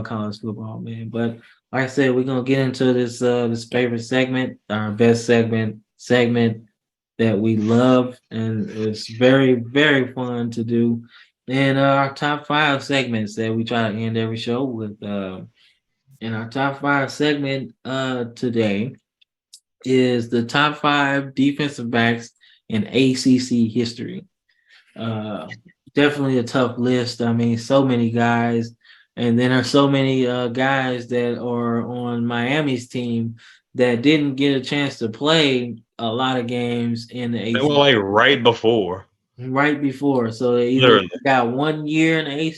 about college football, man. But like I said, we're gonna get into this favorite segment, our best segment that we love, and it's very, very fun to do. And our top five segments that we try to end every show with. And our top five segment today is the top five defensive backs in ACC history. Uh, Definitely a tough list. I mean, so many guys, and then there's so many guys that are on Miami's team that didn't get a chance to play a lot of games in the They were ACC like right before, right before. So they either literally. got 1 year in the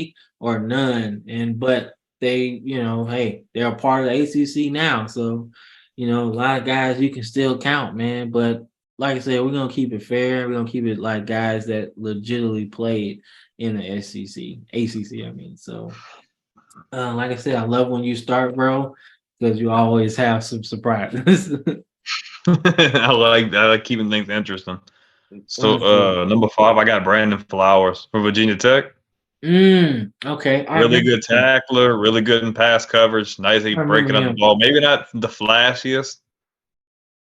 ACC or none. And but they, hey, they're a part of the ACC now. So, a lot of guys you can still count, man. But like I said, we're gonna keep it fair. We're gonna keep it like guys that legitimately played in the SEC, ACC. I mean, so like I said, I love when you start, bro, because you always have some surprises. I like keeping things interesting. So Understood. number five, I got Brandon Flowers from Virginia Tech. Okay, I Really remember good him. tackler, really good in pass coverage, nice I at remember breaking up the him. ball. Maybe not the flashiest,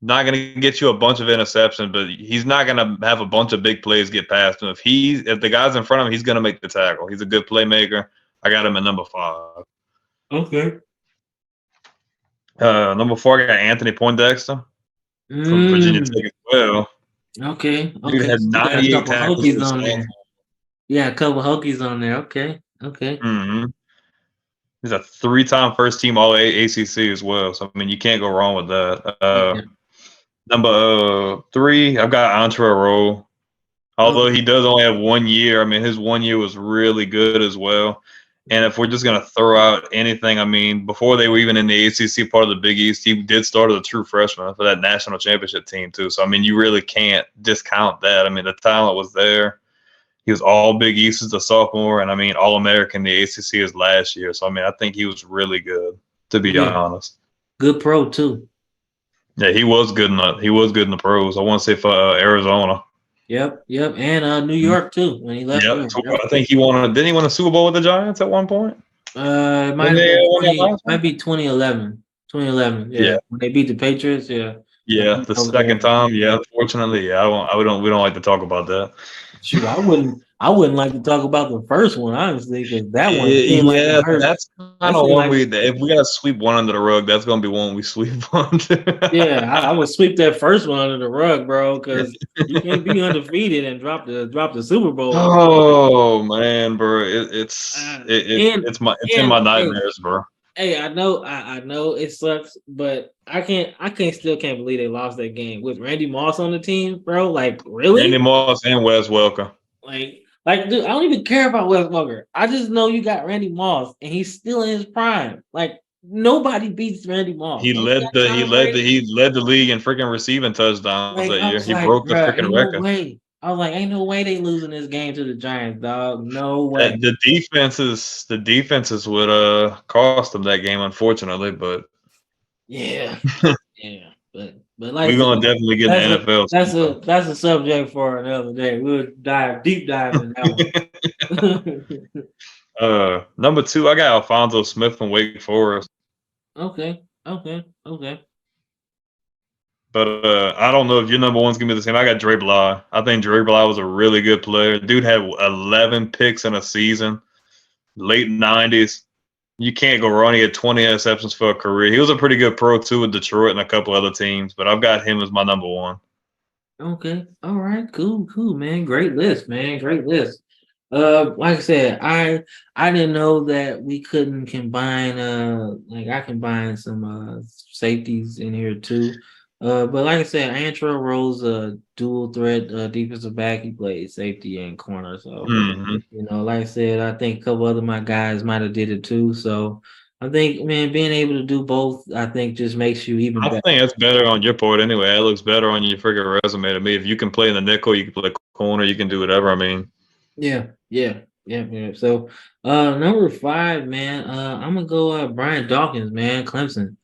not going to get you a bunch of interceptions, but he's not going to have a bunch of big plays get past him. If the guy's in front of him, he's going to make the tackle. He's a good playmaker. I got him at number five. Okay. Number four, I got Anthony Poindexter from Virginia Mm, Tech as well. okay. Dude Okay. had So you got a 98 couple tackles Hokies for on there. sophomore. Yeah, a couple Hokies on there. Okay. Okay. Mm-hmm. He's a three-time first-team All ACC as well. So I mean, you can't go wrong with that. Yeah. Number three, I've got Rowe. Although Okay. he does only have 1 year, I mean, his 1 year was really good as well. And if we're just going to throw out anything, I mean, before they were even in the ACC part of the Big East, he did start as a true freshman for that national championship team, too. So, I mean, you really can't discount that. I mean, the talent was there. He was all Big East as a sophomore, and I mean, All American in the ACC is last year. So, I mean, I think he was really good, to be Yeah. honest. Good pro too. Yeah, he was good in the pros. I want to say for Arizona. Yep. Yep. And New York too when he left Yep. there. So Yep. I think he won. Didn't he win a Super Bowl with the Giants at one point? It might Didn't have they been win that 20, last might one? be 2011. 2011. Yeah. Yeah. When they beat the Patriots. Yeah. Yeah. Yeah. He was The over there. second time. Yeah. Unfortunately, yeah. We don't like to talk about that. Shoot, I wouldn't like to talk about the first one, honestly, because that one seemed like it Yeah. hurt. That's That kind of seemed one like if we gotta sweep one under the rug, that's gonna be one we sweep under. Yeah, I would sweep that first one under the rug, bro, because you can't be undefeated and drop the Super Bowl, bro. Oh man, bro. It, it's Uh, it, it and it's in my and hey, nightmares, bro. hey, I know it sucks, but I can't still can't believe they lost that game with Randy Moss on the team, bro. Like, Randy really? Moss and Wes Welker. Dude, I don't even care about Wes Welker. I just know you got Randy Moss, and he's still in his prime. Like, nobody beats Randy Moss. He And you led got the he Tom led the Brady. he led the league in freaking receiving touchdowns Like, that I year. was He like, broke the bro, freaking ain't no record. way. I was like, ain't no way they losing this game to the Giants, dog. No way. The defenses would cost them that game, unfortunately. But Yeah, yeah. But like I we're said, gonna definitely get in that's the a NFL that's sometime. a that's a subject for another day. We'll deep dive in that one. Number two, I got Alfonso Smith from Wake Forest. Okay, okay, okay. But I don't know if your number one's gonna be the same. I got Dre Bly. I think Dre Bly was a really good player. Dude had 11 picks in a season, late '90s. You can't go wrong. He had 20 interceptions for a career. He was a pretty good pro too with Detroit and a couple other teams. But I've got him as my number one. Okay. All right. Cool. Cool, man. Great list, man. Great list. Like I said, I didn't know that we couldn't combine like I combine some safeties in here too. But like I said, Antro Rose dual threat defensive back. He played safety and corner. So, Hmm. like I said, I think a couple other my guys might have did it too. So I think, man, being able to do both, I think just makes you even I better. think that's better on your part anyway. That looks better on your freaking resume to me. If you can play in the nickel, you can play corner, you can do whatever. I mean, Yeah, yeah, yeah, yeah. So, number five, man. I'm gonna go. Brian Dawkins, man. Clemson.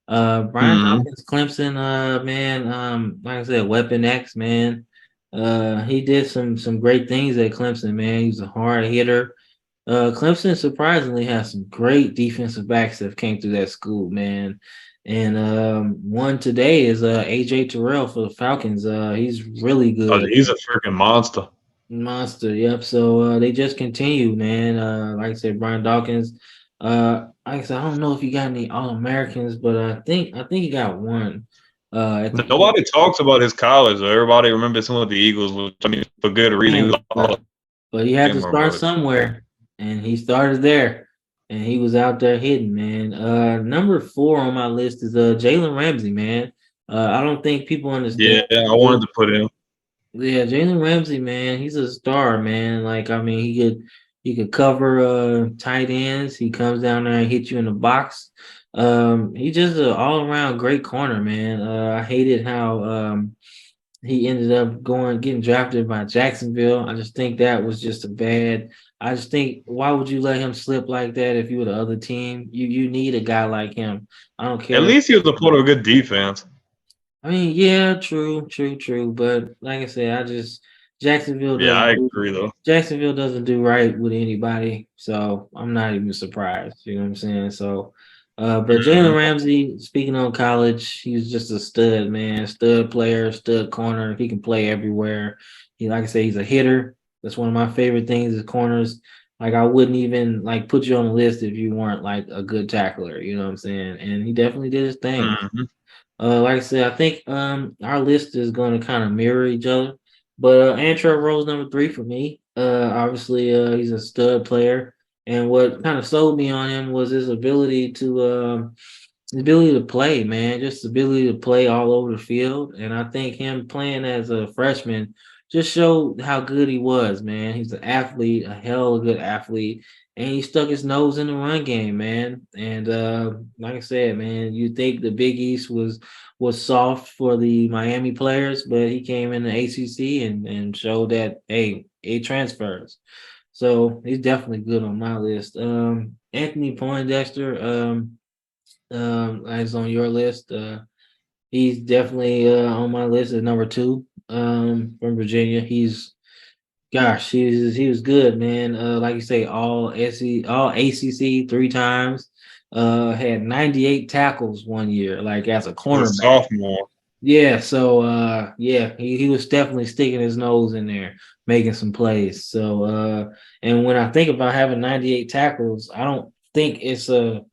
Brian hmm Dawkins, Clemson. Man. Like I said, Weapon X, man. He did some great things at Clemson, man. He's a hard hitter. Clemson surprisingly has some great defensive backs that came through that school, man. And one today is AJ Terrell for the Falcons. He's really Oh, good. he's a freaking monster. Monster, yep. So they just continue, man. Like I said, Brian Dawkins. Like I said, I don't know if he got any All Americans, but I think he got one. At the end, Nobody talks about his college. Though. Everybody remembers him with the Eagles, which I mean for good reason. He was man, a Hall of but he had to Famer, start but somewhere, and he started there, and he was out there hitting, man. Number 4 on my list is Jalen Ramsey, man. I don't think people understand. yeah, I wanted to put him. Yeah, Jalen Ramsey, man, he's a star, man. Like, I mean, he could cover tight ends. He comes down there and hit you in the box. He's just an all around great corner, man. I hated how he ended up getting drafted by Jacksonville. I just think that was just a bad. I just think why would you let him slip like that if you were the other team? You need a guy like him. I don't At care. least he was a part of a good defense. I mean, yeah, true, true, true. But like I said, I just Jacksonville Yeah, I doesn't do agree though. Jacksonville doesn't do right with anybody, so I'm not even surprised. You know what I'm saying? So, but Hmm Jalen Ramsey, speaking on college, he's just a stud, man, stud player, stud corner. He can play everywhere. He, like I say, he's a hitter. That's one of my favorite things is corners. Like I wouldn't even like put you on the list if you weren't like a good tackler. You know what I'm saying? And he definitely did his thing. hmm Like I said, I think our list is going to kind of mirror each other. But Antrell Rose number 3 for me. Obviously, he's a stud player, and what kind of sold me on him was his ability to play, man, just the ability to play all over the field. And I think him playing as a freshman just showed how good he was, man. He's an athlete, a hell of a good athlete. And he stuck his nose in the run game, man. And like I said, man, you think the Big East was soft for the Miami players, but he came in the ACC and showed that hey, it transfers. So he's definitely good on my list. Anthony Poindexter, is on your list. He's definitely on my list at number 2. From Virginia. Gosh, he was good, man. Like you say, all ACC 3 times. Had 98 tackles one year, like as a As a cornerback. sophomore. Yeah, so yeah, he was definitely sticking his nose in there, making some plays. So and when I think about having 98 tackles, I don't think it's a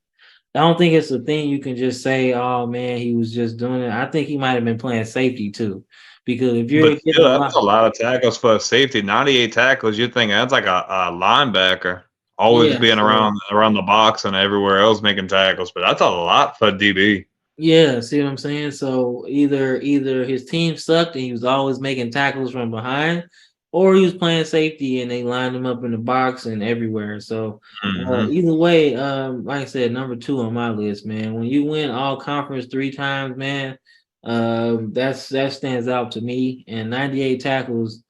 thing you can just say, oh man, he was just doing it. I think he might have been playing safety too. Because if But you're getting still, a that's lot, a lot of tackles for a safety. 98 tackles, you're thinking that's like a linebacker. Always yeah, being so around the box and everywhere else making tackles. But that's a lot for a DB. yeah, see what I'm saying? So either his team sucked and he was always making tackles from behind, or he was playing safety and they lined him up in the box and everywhere. So Hmm either way, like I said, number 2 on my list, man. When you win all conference 3 times, man, that stands out to me. And 98 tackles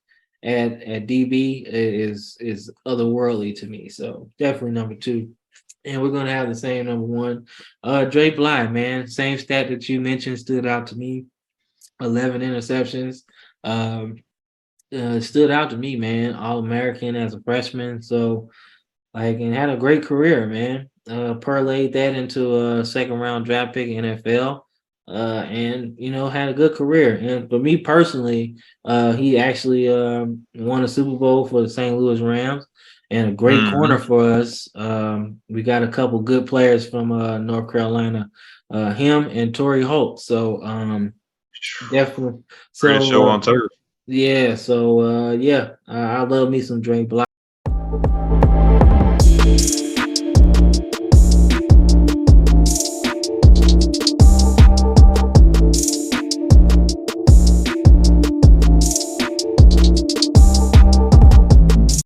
at DB is otherworldly to me. So definitely number 2. And we're gonna have the same number 1. Dre Bly, man, same stat that you mentioned stood out to me. 11 interceptions. Um, stood out to me, man. All American as a freshman. So like and had a great career, man. Parlayed that into a second round draft pick in NFL. And had a good career. And for me personally, he actually won a Super Bowl for the St. Louis Rams and a great corner hmm for us. We got a couple good players from North Carolina, him and Torrey Holt. So definitely. Greatest So show on turf. yeah, so yeah, I love me some Dre Bly.